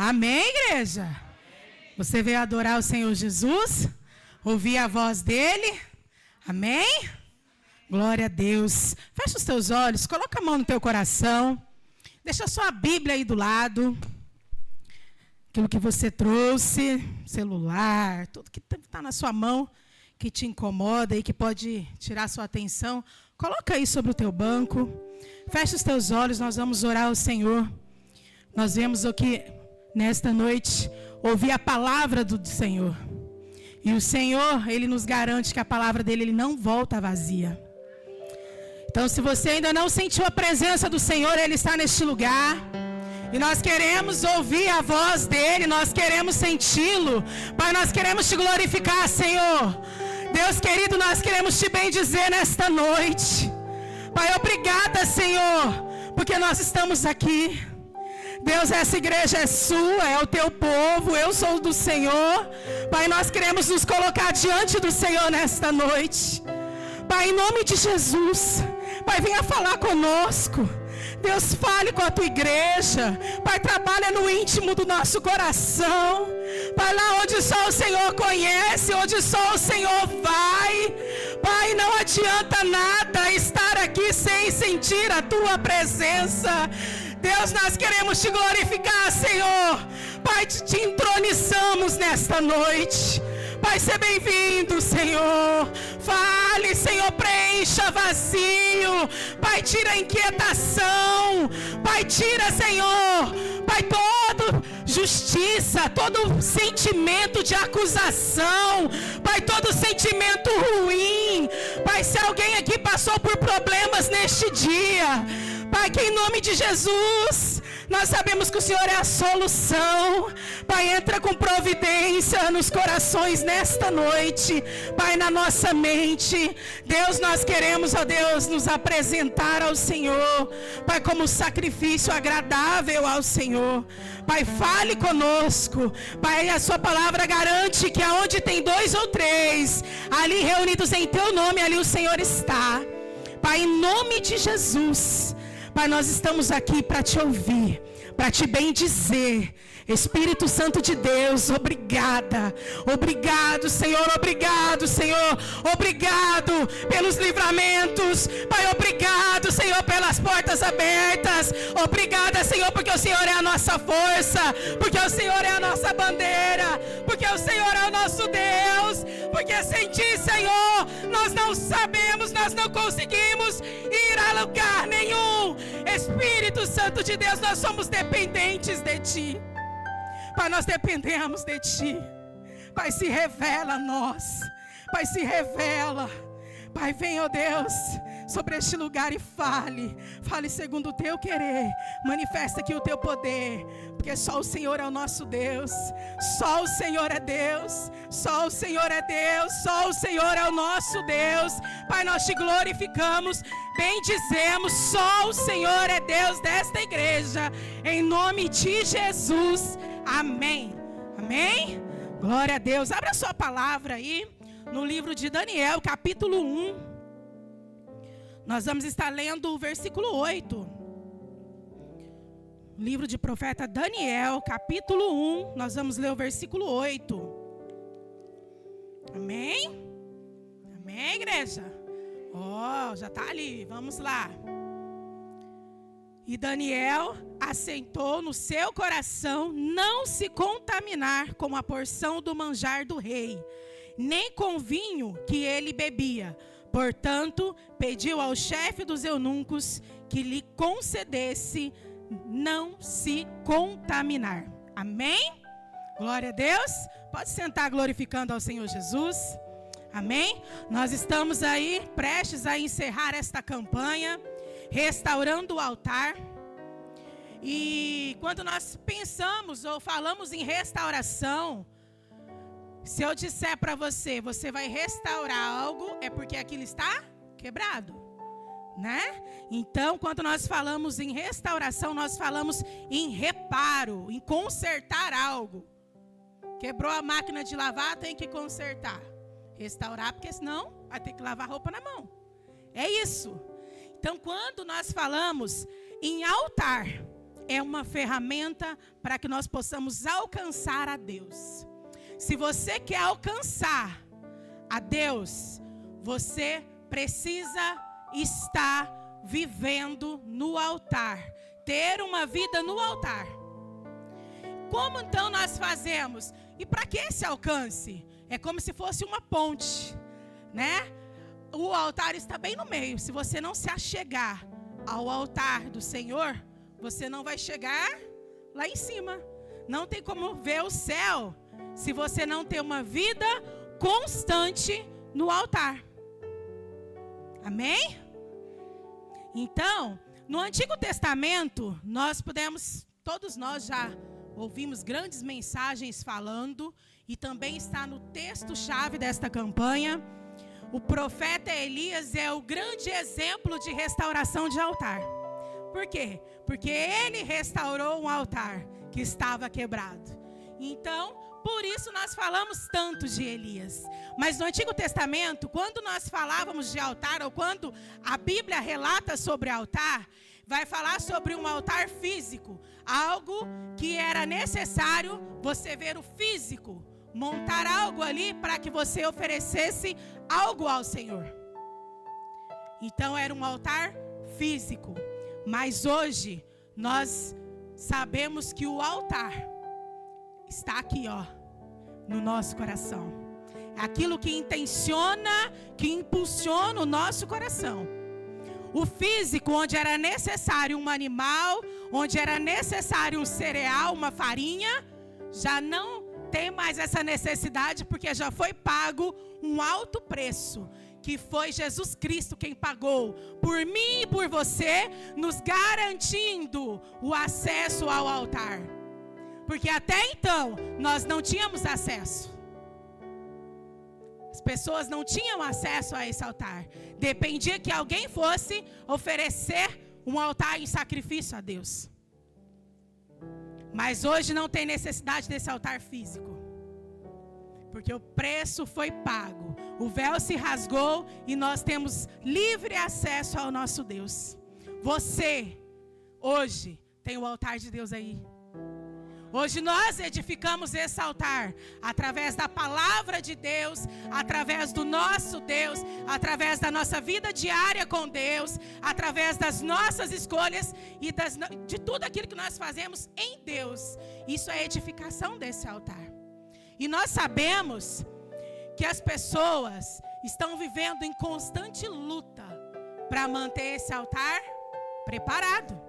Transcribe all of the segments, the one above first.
Amém, igreja? Você veio adorar o Senhor Jesus? Ouvir a voz dele? Amém? Glória a Deus. Fecha os teus olhos, coloca a mão no teu coração. Deixa a sua Bíblia aí do lado. Aquilo que você trouxe, celular, tudo que está na sua mão, que te incomoda e que pode tirar sua atenção, coloca aí sobre o teu banco. Fecha os teus olhos, nós vamos orar ao Senhor. Nós vemos o que nesta noite ouvir a palavra do Senhor. E o Senhor, Ele nos garante que a palavra dele Ele não volta vazia. Então, se você ainda não sentiu a presença do Senhor, Ele está neste lugar. E nós queremos ouvir a voz dEle, nós queremos senti-lo. Pai, nós queremos te glorificar, Senhor. Deus querido, nós queremos te bendizer nesta noite. Pai, obrigada, Senhor, porque nós estamos aqui. Deus, essa igreja é sua, é o teu povo, eu sou do Senhor. Pai, nós queremos nos colocar diante do Senhor nesta noite. Pai, em nome de Jesus, Pai, venha falar conosco. Deus, fale com a tua igreja. Pai, trabalha no íntimo do nosso coração. Pai, lá onde só o Senhor conhece, onde só o Senhor vai. Pai, não adianta nada estar aqui sem sentir a tua presença. Deus, nós queremos te glorificar, Senhor. Pai, te entronizamos nesta noite. Pai, seja bem-vindo, Senhor. Fale, Senhor, preencha vazio. Pai, tira a inquietação. Pai, tira, Senhor, Pai, toda justiça, todo sentimento de acusação. Pai, todo sentimento ruim. Pai, se alguém aqui passou por problemas neste dia, Pai, que em nome de Jesus, nós sabemos que o Senhor é a solução. Pai, entra com providência nos corações nesta noite. Pai, na nossa mente. Deus, nós queremos, ó Deus, nos apresentar ao Senhor. Pai, como sacrifício agradável ao Senhor. Pai, fale conosco. Pai, a sua palavra garante que aonde tem 2 ou 3, ali reunidos em teu nome, ali o Senhor está. Pai, em nome de Jesus. Pai, nós estamos aqui para te ouvir, para te bendizer. Espírito Santo de Deus, obrigada. Obrigado, Senhor, obrigado, Senhor. Obrigado pelos livramentos. Pai, obrigado, Senhor, pelas portas abertas. Obrigada, Senhor, porque o Senhor é a nossa força, porque o Senhor é a nossa bandeira, porque o Senhor é o nosso Deus, porque sem ti, Senhor, nós não sabemos, nós não conseguimos ir a lugar nenhum. Espírito Santo de Deus, nós somos dependentes de ti. Pai, nós dependemos de ti. Pai, se revela a nós. Pai, se revela. Pai, vem, ó Deus, sobre este lugar e fale. Fale segundo o teu querer. Manifesta aqui o teu poder. Porque só o Senhor é o nosso Deus. Só o Senhor é Deus. Só o Senhor é Deus. Só o Senhor é o nosso Deus. Pai, nós te glorificamos. Bendizemos. Só o Senhor é Deus desta igreja. Em nome de Jesus. Amém. Amém? Glória a Deus. Abra a sua palavra aí no livro de Daniel, capítulo 1. Nós vamos estar lendo o versículo 8. Livro de profeta Daniel, capítulo 1. Nós vamos ler o versículo 8. Amém? Amém, igreja? Ó, já está ali. Vamos lá. E Daniel assentou no seu coração não se contaminar com a porção do manjar do rei, nem com o vinho que ele bebia. Portanto, pediu ao chefe dos eunucos que lhe concedesse não se contaminar. Amém? Glória a Deus. Pode sentar glorificando ao Senhor Jesus. Amém? Nós estamos aí prestes a encerrar esta campanha, restaurando o altar. E quando nós pensamos ou falamos em restauração, se eu disser para você, você vai restaurar algo, é porque aquilo está quebrado, né? Então, quando nós falamos em restauração, nós falamos em reparo, em consertar algo. Quebrou a máquina de lavar, tem que consertar. Restaurar, porque senão vai ter que lavar roupa na mão. É isso. Então, quando nós falamos em altar, é uma ferramenta para que nós possamos alcançar a Deus. Se você quer alcançar a Deus, você precisa estar vivendo no altar, ter uma vida no altar. Como então nós fazemos? E para que esse alcance? É como se fosse uma ponte, né? O altar está bem no meio. Se você não se achegar ao altar do Senhor, você não vai chegar lá em cima. Não tem como ver o céu se você não tem uma vida constante no altar. Amém? Então, no Antigo Testamento, todos nós já ouvimos grandes mensagens falando, e também está no texto-chave desta campanha. O profeta Elias é o grande exemplo de restauração de altar. Por quê? Porque ele restaurou um altar que estava quebrado. Então, por isso nós falamos tanto de Elias. Mas no Antigo Testamento, quando nós falávamos de altar, ou quando a Bíblia relata sobre altar, vai falar sobre um altar físico. Algo que era necessário você ver o físico, montar algo ali para que você oferecesse algo ao Senhor. Então era um altar físico. Mas hoje nós sabemos que o altar está aqui, ó, no nosso coração. É aquilo que intenciona, que impulsiona o nosso coração. O físico, onde era necessário um animal, onde era necessário um cereal, uma farinha, já não tem mais essa necessidade, porque já foi pago um alto preço, que foi Jesus Cristo quem pagou por mim e por você, nos garantindo o acesso ao altar. Porque até então, nós não tínhamos acesso. As pessoas não tinham acesso a esse altar. Dependia que alguém fosse oferecer um altar em sacrifício a Deus. Mas hoje não tem necessidade desse altar físico. Porque o preço foi pago. O véu se rasgou e nós temos livre acesso ao nosso Deus. Você, hoje, tem o altar de Deus aí. Hoje nós edificamos esse altar através da palavra de Deus, através do nosso Deus, através da nossa vida diária com Deus, através das nossas escolhas e de tudo aquilo que nós fazemos em Deus. Isso é edificação desse altar. E nós sabemos que as pessoas estão vivendo em constante luta para manter esse altar preparado.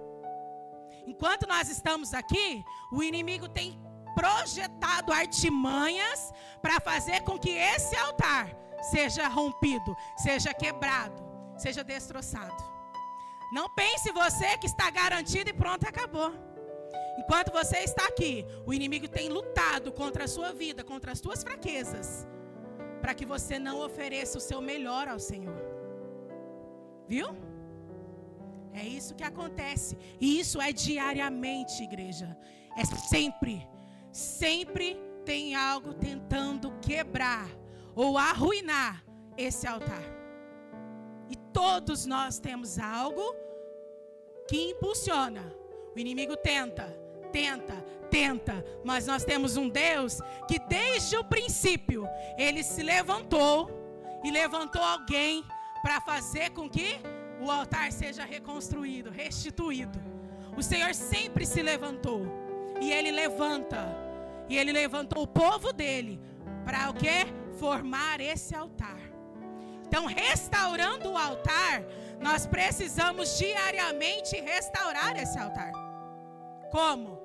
Enquanto nós estamos aqui, o inimigo tem projetado artimanhas para fazer com que esse altar seja rompido, seja quebrado, seja destroçado. Não pense você que está garantido e pronto, acabou. Enquanto você está aqui, o inimigo tem lutado contra a sua vida, contra as suas fraquezas, para que você não ofereça o seu melhor ao Senhor. Viu? É isso que acontece. E isso é diariamente, igreja. É sempre tem algo tentando quebrar ou arruinar esse altar. E todos nós temos algo que impulsiona. O inimigo tenta, mas nós temos um Deus que desde o princípio, ele se levantou e levantou alguém para fazer com que o altar seja reconstruído, restituído. O Senhor sempre se levantou. E Ele levantou o povo dEle. Para o quê? Formar esse altar. Então, restaurando o altar, nós precisamos diariamente restaurar esse altar. Como?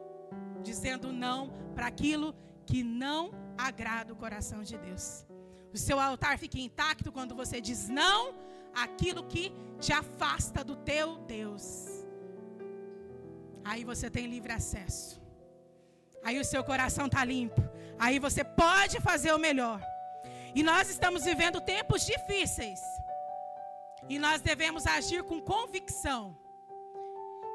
Dizendo não para aquilo que não agrada o coração de Deus. O seu altar fica intacto quando você diz não àquilo que te afasta do teu Deus. Aí você tem livre acesso. Aí o seu coração está limpo. Aí você pode fazer o melhor. E nós estamos vivendo tempos difíceis. E nós devemos agir com convicção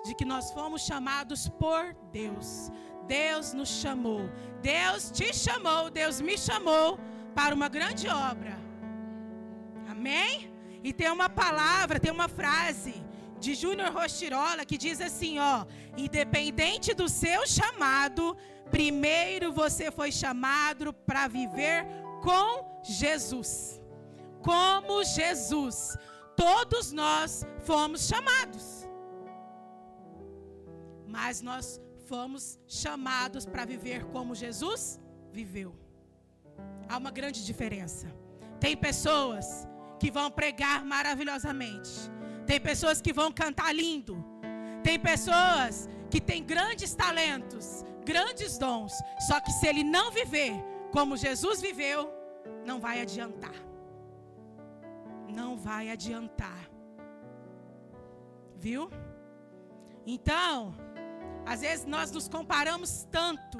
de que nós fomos chamados por Deus. Deus nos chamou. Deus te chamou. Deus me chamou para uma grande obra. Amém? E tem uma palavra, tem uma frase de Júnior Rostirola, que diz assim, ó: independente do seu chamado, primeiro você foi chamado para viver com Jesus. Como Jesus. Todos nós fomos chamados. Mas nós fomos chamados para viver como Jesus viveu. Há uma grande diferença. Tem pessoas que vão pregar maravilhosamente. Tem pessoas que vão cantar lindo. Tem pessoas que têm grandes talentos, grandes dons. Só que se ele não viver como Jesus viveu, não vai adiantar. Não vai adiantar. Viu? Então, às vezes nós nos comparamos tanto.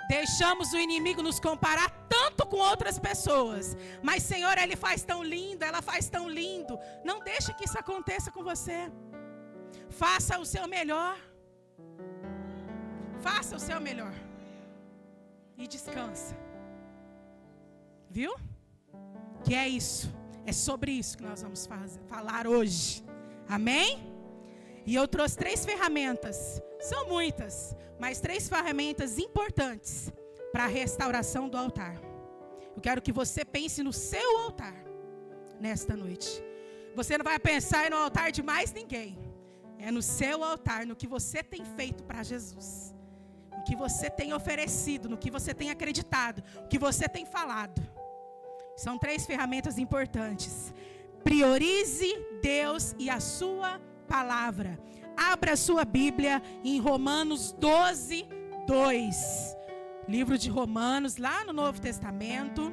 Deixamos o inimigo nos comparar tanto com outras pessoas. Mas, Senhor, Ele faz tão lindo, ela faz tão lindo. Não deixe que isso aconteça com você. Faça o seu melhor. Faça o seu melhor. E descansa. Viu? Que é isso. É sobre isso que nós vamos falar hoje. Amém? E eu trouxe 3 ferramentas. São muitas, mas 3 ferramentas importantes para a restauração do altar. Eu quero que você pense no seu altar nesta noite. Você não vai pensar no altar de mais ninguém. É no seu altar, no que você tem feito para Jesus. No que você tem oferecido, no que você tem acreditado, no que você tem falado. São 3 ferramentas importantes. Priorize Deus e a sua palavra. Abra a sua Bíblia em Romanos 12, 2. Livro de Romanos, lá no Novo Testamento.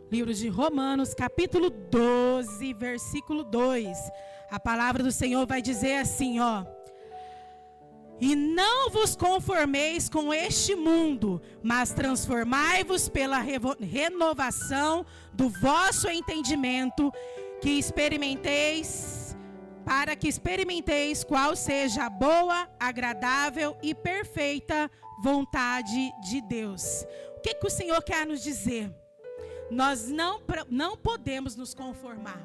Livro de Romanos, capítulo 12, versículo 2. A palavra do Senhor vai dizer assim, ó: e não vos conformeis com este mundo, mas transformai-vos pela renovação do vosso entendimento, para que experimenteis qual seja a boa, agradável e perfeita vontade de Deus. O que o Senhor quer nos dizer? Nós não podemos nos conformar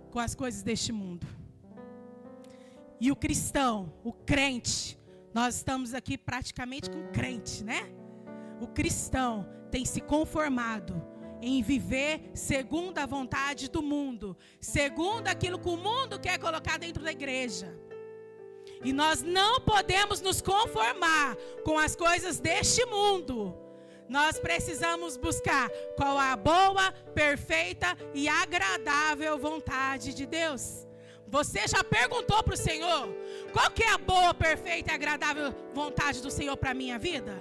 com as coisas deste mundo. E o cristão, o crente, nós estamos aqui praticamente com crente, né? O cristão tem se conformado em viver segundo a vontade do mundo, segundo aquilo que o mundo quer colocar dentro da igreja. E nós não podemos nos conformar com as coisas deste mundo. Nós precisamos buscar qual a boa, perfeita e agradável vontade de Deus. Você já perguntou para o Senhor, qual que é a boa, perfeita e agradável vontade do Senhor para a minha vida?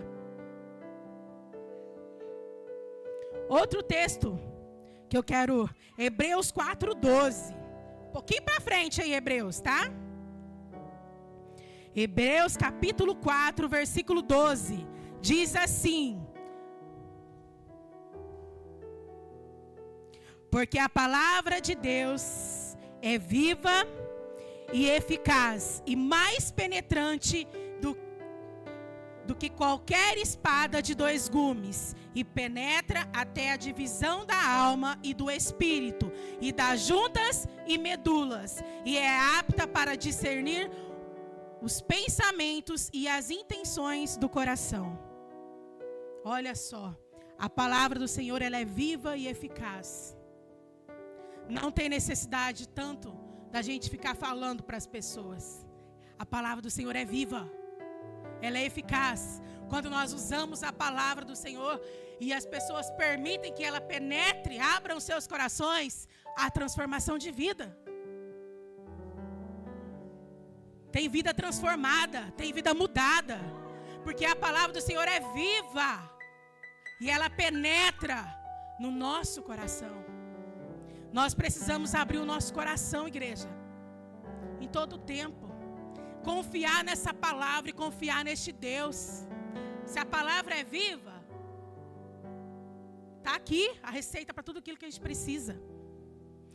Outro texto que eu quero, Hebreus 4:12. Um pouquinho para frente aí, Hebreus, tá? Hebreus capítulo 4, versículo 12. Diz assim: porque a palavra de Deus é viva e eficaz e mais penetrante do que qualquer espada de 2 gumes, e penetra até a divisão da alma e do espírito, e das juntas e medulas, e é apta para discernir os pensamentos e as intenções do coração. Olha só, a palavra do Senhor, ela é viva e eficaz. Não tem necessidade tanto da gente ficar falando para as pessoas. A palavra do Senhor é viva. Ela é eficaz. Quando nós usamos a palavra do Senhor e as pessoas permitem que ela penetre, abram seus corações, há transformação de vida. Tem vida transformada, tem vida mudada. Porque a palavra do Senhor é viva. E ela penetra no nosso coração. Nós precisamos abrir o nosso coração, igreja, em todo o tempo. Confiar nessa palavra e confiar neste Deus. Se a palavra é viva, Está aqui a receita para tudo aquilo que a gente precisa.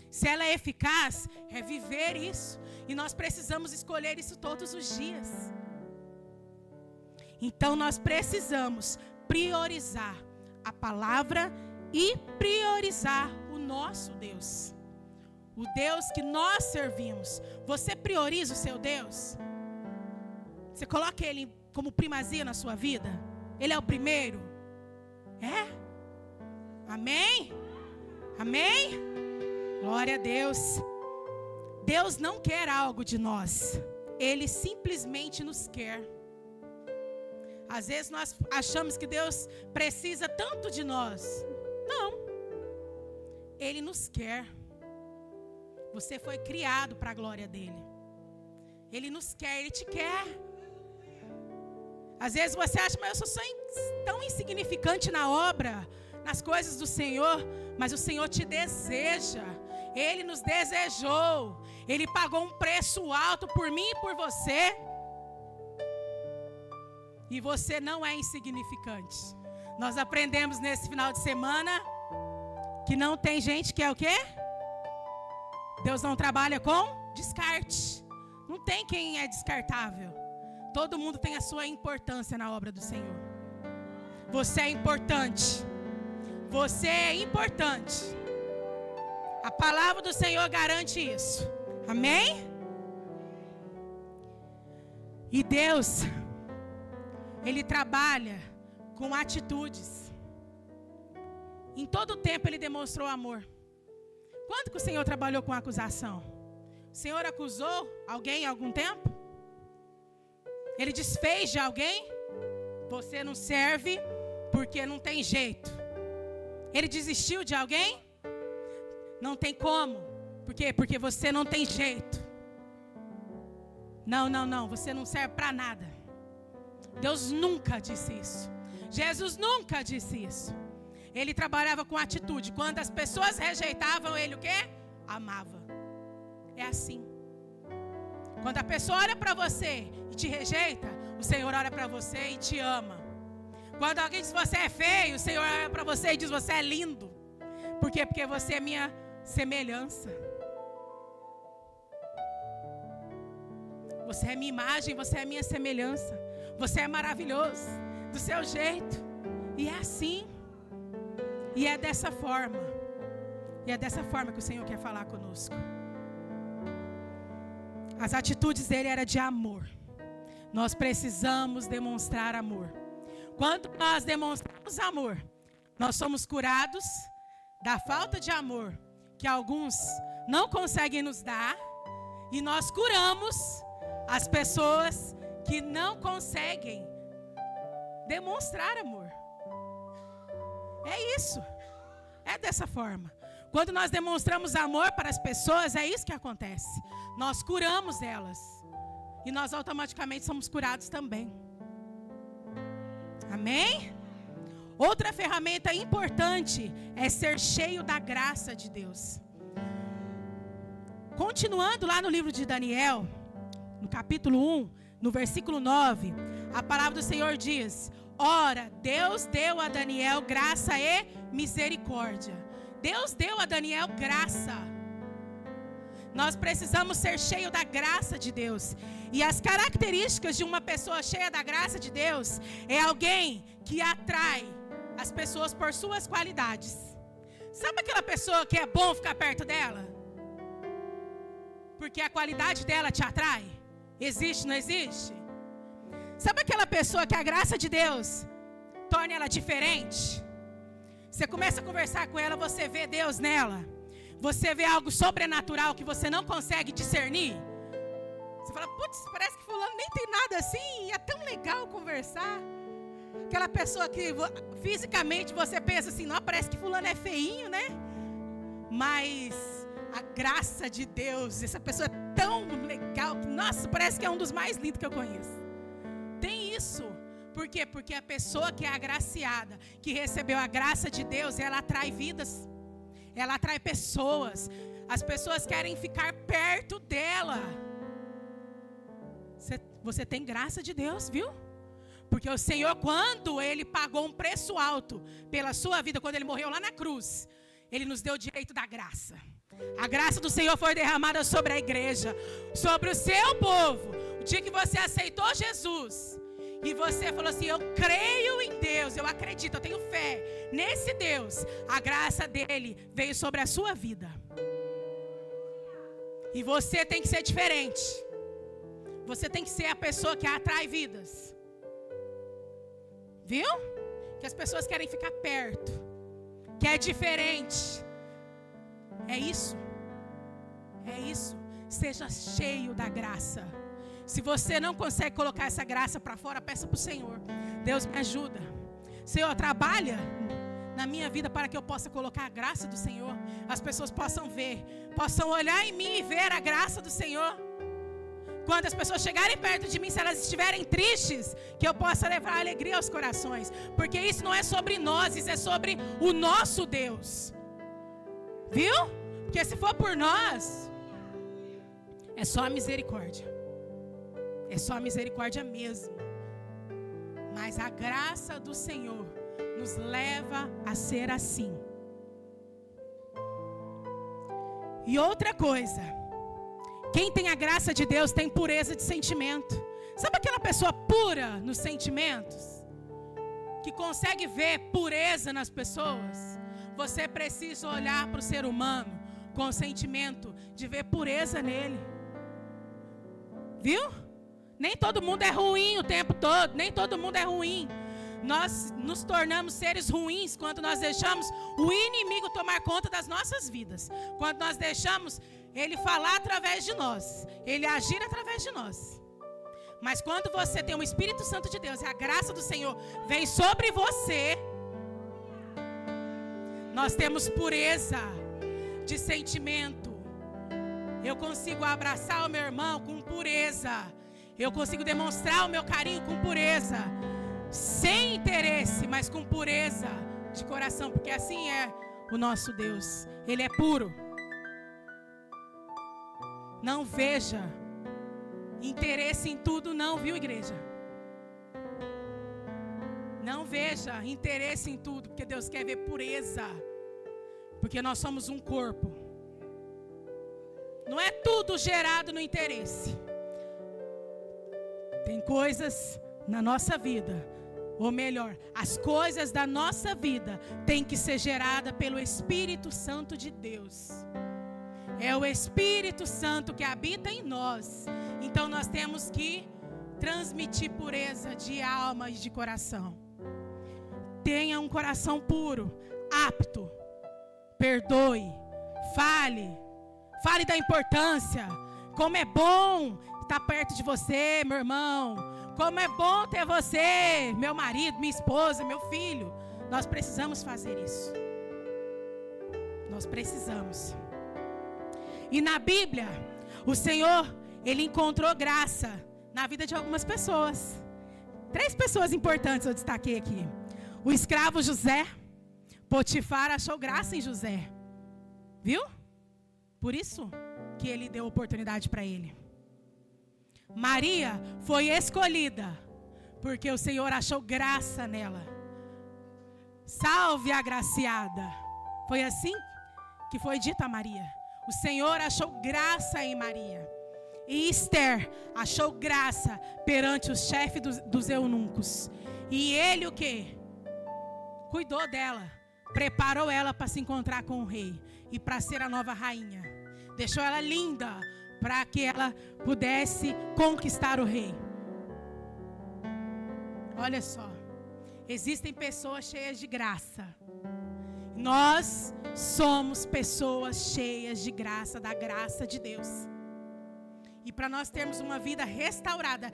Se ela é eficaz, é viver isso. E nós precisamos escolher isso todos os dias. Então nós precisamos priorizar a palavra e priorizar o nosso Deus. O Deus que nós servimos. Você prioriza o seu Deus? Você coloca Ele como primazia na sua vida? Ele é o primeiro? É? Amém? Amém? Glória a Deus. Deus não quer algo de nós. Ele simplesmente nos quer. Às vezes nós achamos que Deus precisa tanto de nós. Não. Ele nos quer. Você foi criado para a glória dele. Ele nos quer, ele te quer. Às vezes você acha, mas eu sou tão insignificante na obra, nas coisas do Senhor. Mas o Senhor te deseja. Ele nos desejou. Ele pagou um preço alto por mim e por você. E você não é insignificante. Nós aprendemos nesse final de semana que não tem gente que é o quê? Deus não trabalha com descarte. Não tem quem é descartável. Todo mundo tem a sua importância na obra do Senhor. Você é importante. Você é importante. A palavra do Senhor garante isso. Amém? E Deus, Ele trabalha com atitudes. Em todo tempo Ele demonstrou amor. Quando que o Senhor trabalhou com acusação? O Senhor acusou alguém em algum tempo? Ele desfez de alguém? Você não serve porque não tem jeito. Ele desistiu de alguém? Não tem como. Por quê? Porque você não tem jeito. Não. Você não serve para nada. Deus nunca disse isso. Jesus nunca disse isso. Ele trabalhava com atitude. Quando as pessoas rejeitavam ele, o quê? Amava. É assim. Quando a pessoa olha para você e te rejeita, o Senhor olha para você e te ama. Quando alguém diz que você é feio, o Senhor olha para você e diz você é lindo. Por quê? Porque você é minha semelhança. Você é minha imagem, você é minha semelhança. Você é maravilhoso, do seu jeito. E é assim. E é dessa forma. E é dessa forma que o Senhor quer falar conosco. As atitudes dele eram de amor. Nós precisamos demonstrar amor. Quando nós demonstramos amor, nós somos curados da falta de amor que alguns não conseguem nos dar. E nós curamos as pessoas que não conseguem demonstrar amor. É isso. É dessa forma. Quando nós demonstramos amor para as pessoas, é isso que acontece. Nós curamos elas. E nós automaticamente somos curados também. Amém? Outra ferramenta importante é ser cheio da graça de Deus. Continuando lá no livro de Daniel, no capítulo 1, no versículo 9, a palavra do Senhor diz: ora, Deus deu a Daniel graça e misericórdia. Deus deu a Daniel graça. Nós precisamos ser cheios da graça de Deus. E as características de uma pessoa cheia da graça de Deus é alguém que atrai as pessoas por suas qualidades. Sabe aquela pessoa que é bom ficar perto dela? Porque a qualidade dela te atrai? Existe, não existe? Sabe aquela pessoa que a graça de Deus torna ela diferente? Você começa a conversar com ela, você vê Deus nela. Você vê algo sobrenatural que você não consegue discernir. Você fala, putz, parece que fulano nem tem nada assim. E é tão legal conversar. Aquela pessoa que fisicamente você pensa assim, não, parece que fulano é feinho, né? Mas a graça de Deus, essa pessoa é tão legal. Nossa, parece que é um dos mais lindos que eu conheço. Tem isso. Por quê? Porque a pessoa que é agraciada, que recebeu a graça de Deus, ela atrai vidas. Ela atrai pessoas. As pessoas querem ficar perto dela. Você tem graça de Deus, viu? Porque o Senhor, quando Ele pagou um preço alto pela sua vida, quando Ele morreu lá na cruz, Ele nos deu o direito da graça. A graça do Senhor foi derramada sobre a igreja, sobre o seu povo. O dia que você aceitou Jesus e você falou assim: eu creio em Deus, eu acredito, eu tenho fé nesse Deus, a graça dele veio sobre a sua vida. E você tem que ser diferente. Você tem que ser a pessoa que atrai vidas. Viu? Que as pessoas querem ficar perto, que é diferente. É isso. É isso. Seja cheio da graça. Se você não consegue colocar essa graça para fora, peça para o Senhor: Deus, me ajuda. Senhor, trabalha na minha vida para que eu possa colocar a graça do Senhor. As pessoas possam ver, possam olhar em mim e ver a graça do Senhor. Quando as pessoas chegarem perto de mim, se elas estiverem tristes, que eu possa levar alegria aos corações. Porque isso não é sobre nós, isso é sobre o nosso Deus. Viu? Porque se for por nós, é só a misericórdia. É só a misericórdia mesmo. Mas a graça do Senhor nos leva a ser assim. E outra coisa, quem tem a graça de Deus tem pureza de sentimento. Sabe aquela pessoa pura nos sentimentos? Que consegue ver pureza nas pessoas? Você precisa olhar para o ser humano com o sentimento de ver pureza nele. Viu? Nem todo mundo é ruim o tempo todo. Nem todo mundo é ruim. Nós nos tornamos seres ruins quando nós deixamos o inimigo tomar conta das nossas vidas. Quando nós deixamos ele falar através de nós, ele agir através de nós. Mas quando você tem o Espírito Santo de Deus e a graça do Senhor vem sobre você, nós temos pureza de sentimento. Eu consigo abraçar o meu irmão com pureza. Eu consigo demonstrar o meu carinho com pureza. Sem interesse, mas com pureza de coração. Porque assim é o nosso Deus. Ele é puro. Não veja interesse em tudo não, viu, igreja? Não veja interesse em tudo, porque Deus quer ver pureza. Porque nós somos um corpo. Não é tudo gerado no interesse. Tem coisas na nossa vida, ou melhor, as coisas da nossa vida têm que ser geradas pelo Espírito Santo de Deus. É o Espírito Santo que habita em nós. Então nós temos que transmitir pureza de alma e de coração. Tenha um coração puro, apto. Perdoe, fale da importância. Como é bom estar perto de você, meu irmão. Como é bom ter você, meu marido, minha esposa, meu filho. Nós precisamos fazer isso. Nós precisamos. E na Bíblia, o Senhor, Ele encontrou graça na vida de algumas pessoas. 3 pessoas importantes eu destaquei aqui. O escravo José. Potifar achou graça em José. Viu? Por isso que ele deu oportunidade para ele. Maria foi escolhida porque o Senhor achou graça nela. Salve a agraciada. Foi assim que foi dita a Maria. O Senhor achou graça em Maria. E Esther achou graça perante o chefe dos eunucos. E ele o quê? Cuidou dela. Preparou ela para se encontrar com o rei. E para ser a nova rainha. Deixou ela linda para que ela pudesse conquistar o rei. Olha só. Existem pessoas cheias de graça. Nós somos pessoas cheias de graça, da graça de Deus. E para nós termos uma vida restaurada,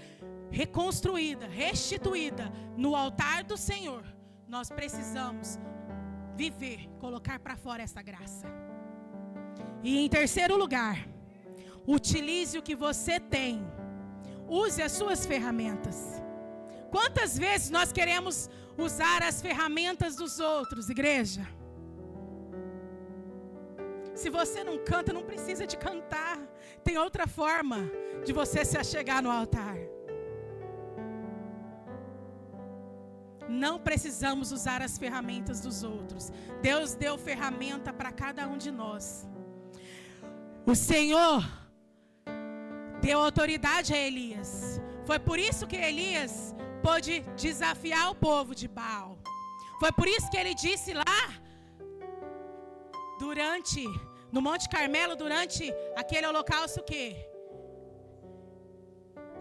reconstruída, restituída no altar do Senhor, nós precisamos viver, colocar para fora essa graça. E em terceiro lugar, utilize o que você tem. Use as suas ferramentas. Quantas vezes nós queremos usar as ferramentas dos outros, igreja? Se você não canta, não precisa de cantar. Tem outra forma de você se achegar no altar. não precisamos usar as ferramentas dos outros. Deus deu ferramenta para cada um de nós. O Senhor deu autoridade a Elias. Foi por isso que Elias pôde desafiar o povo de Baal. Foi por isso que ele disse lá, no Monte Carmelo, durante aquele holocausto, que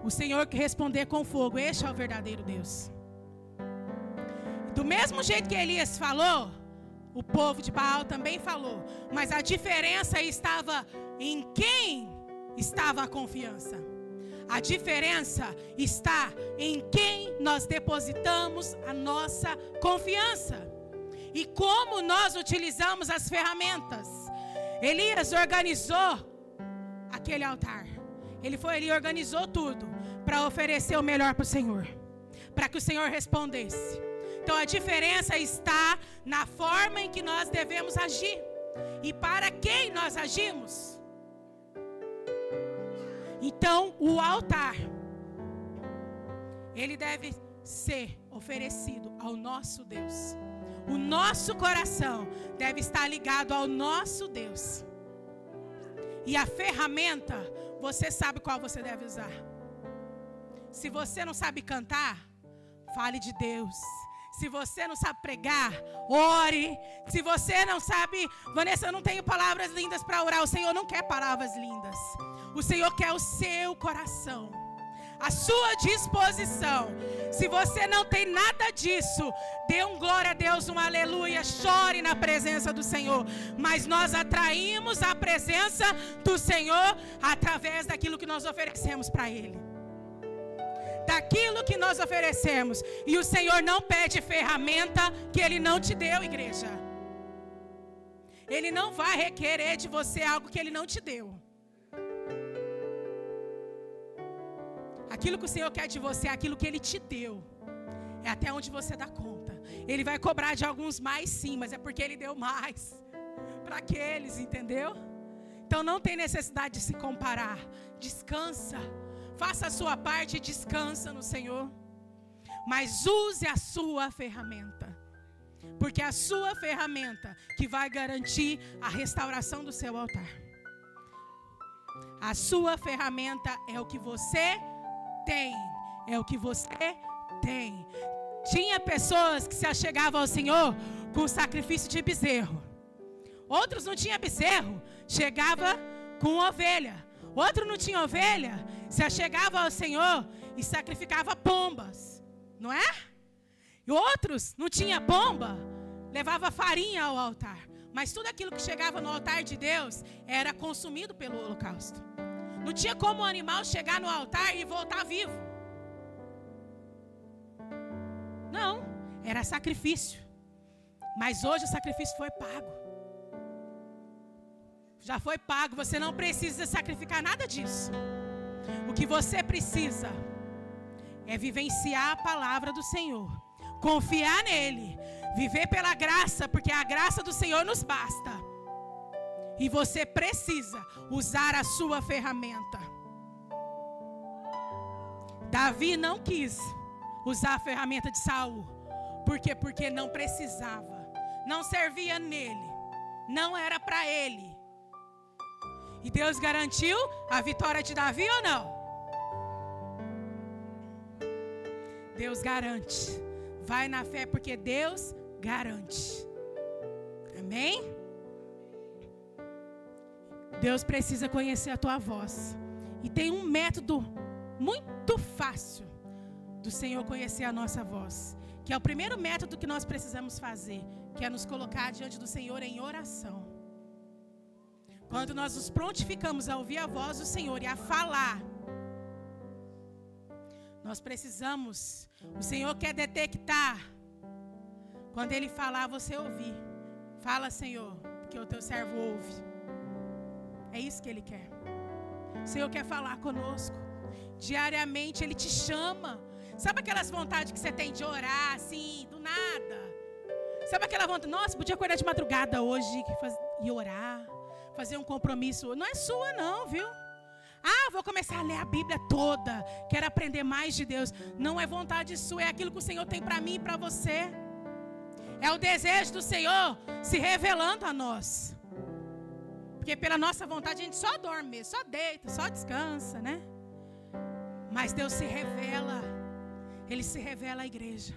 o Senhor que responder com fogo, este é o verdadeiro Deus. Do mesmo jeito que Elias falou, o povo de Baal também falou. Mas a diferença estava em quem estava a confiança. A diferença está em quem nós depositamos a nossa confiança. E como nós utilizamos as ferramentas. Elias organizou aquele altar. Ele organizou tudo para oferecer o melhor para o Senhor. Para que o Senhor respondesse. Então a diferença está na forma em que nós devemos agir. E para quem nós agimos. Então o altar, ele deve ser oferecido ao nosso Deus. O nosso coração deve estar ligado ao nosso Deus. E a ferramenta, você sabe qual você deve usar. Se você não sabe cantar, fale de Deus. Se você não sabe pregar, ore. Se você não sabe, Vanessa, eu não tenho palavras lindas para orar. O Senhor não quer palavras lindas. O Senhor quer o seu coração, a sua disposição. Se você não tem nada disso, dê um glória a Deus, um aleluia, chore na presença do Senhor. Mas nós atraímos a presença do Senhor através daquilo que nós oferecemos para Ele. Daquilo que nós oferecemos. E o Senhor não pede ferramenta que Ele não te deu, igreja. Ele não vai requerer de você algo que Ele não te deu. Aquilo que o Senhor quer de você é aquilo que Ele te deu. É até onde você dá conta. Ele vai cobrar de alguns mais, sim, mas é porque Ele deu mais para aqueles, entendeu? Então não tem necessidade de se comparar. Descansa. Faça a sua parte e descansa no Senhor. Mas use a sua ferramenta. Porque é a sua ferramenta que vai garantir a restauração do seu altar. A sua ferramenta é o que você tem. É o que você tem. Tinha pessoas que se achegavam ao Senhor com sacrifício de bezerro. Outros não tinham bezerro, chegava com ovelha. Outro não tinha ovelha, se achegava ao Senhor e sacrificava pombas, não é? E outros não tinha pomba, levava farinha ao altar. Mas tudo aquilo que chegava no altar de Deus era consumido pelo holocausto. Não tinha como o animal chegar no altar e voltar vivo. Não, era sacrifício. Mas hoje o sacrifício foi pago. Já foi pago, você não precisa sacrificar nada disso. O que você precisa é vivenciar a palavra do Senhor, confiar nele, viver pela graça, porque a graça do Senhor nos basta. E você precisa usar a sua ferramenta. Davi não quis usar a ferramenta de Saul. Por quê? Porque não precisava, não servia nele, não era para ele. E Deus garantiu a vitória de Davi ou não? Deus garante. Vai na fé porque Deus garante. Amém? Deus precisa conhecer a tua voz. E tem um método muito fácil do Senhor conhecer a nossa voz. Que é o primeiro método que nós precisamos fazer. Que é nos colocar diante do Senhor em oração. Quando nós nos prontificamos a ouvir a voz do Senhor e a falar, nós precisamos, o Senhor quer detectar, quando Ele falar, você ouvir. Fala, Senhor, porque o teu servo ouve. É isso que Ele quer. O Senhor quer falar conosco. Diariamente Ele te chama. Sabe aquelas vontades que você tem de orar, assim, do nada? Sabe aquela vontade, nossa, podia acordar de madrugada hoje e orar. Fazer um compromisso, não é sua não, viu? Ah, vou começar a ler a Bíblia toda. Quero aprender mais de Deus. Não é vontade sua, é aquilo que o Senhor tem para mim e para você. É o desejo do Senhor se revelando a nós. Porque pela nossa vontade a gente só dorme, só deita, só descansa, né? Mas Deus se revela. Ele se revela à igreja.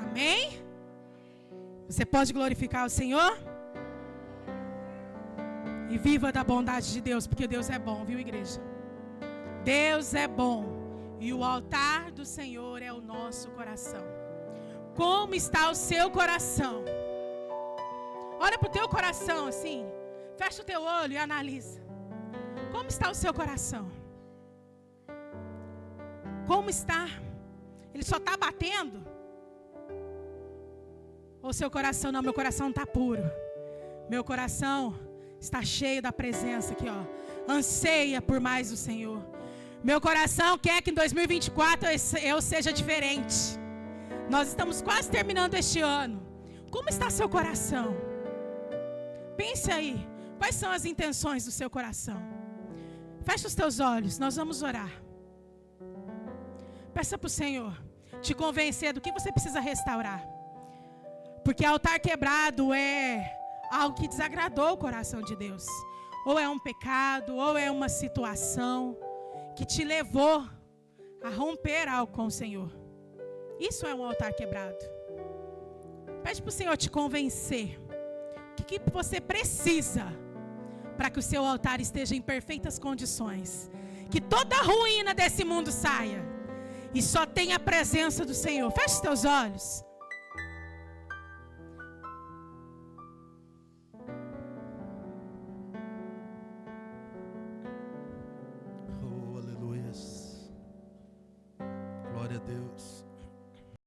Amém? Você pode glorificar o Senhor? E viva da bondade de Deus, porque Deus é bom, viu, igreja? Deus é bom. E o altar do Senhor é o nosso coração. Como está o seu coração? Olha para o teu coração assim. Fecha o teu olho e analisa. Como está o seu coração? Como está? Ele só está batendo? Ou seu coração, não, meu coração está puro. Meu coração está cheio da presença aqui, ó. Anseia por mais do Senhor. Meu coração quer que em 2024 eu seja diferente. Nós estamos quase terminando este ano. Como está seu coração? Pense aí. Quais são as intenções do seu coração? Feche os teus olhos, nós vamos orar. Peça para o Senhor te convencer do que você precisa restaurar. Porque altar quebrado é algo que desagradou o coração de Deus. Ou é um pecado, ou é uma situação que te levou a romper algo com o Senhor. Isso é um altar quebrado. Pede para o Senhor te convencer. O que você precisa para que o seu altar esteja em perfeitas condições. Que toda a ruína desse mundo saia. E só tenha a presença do Senhor. Feche os teus olhos. Oh, aleluias. Glória a Deus.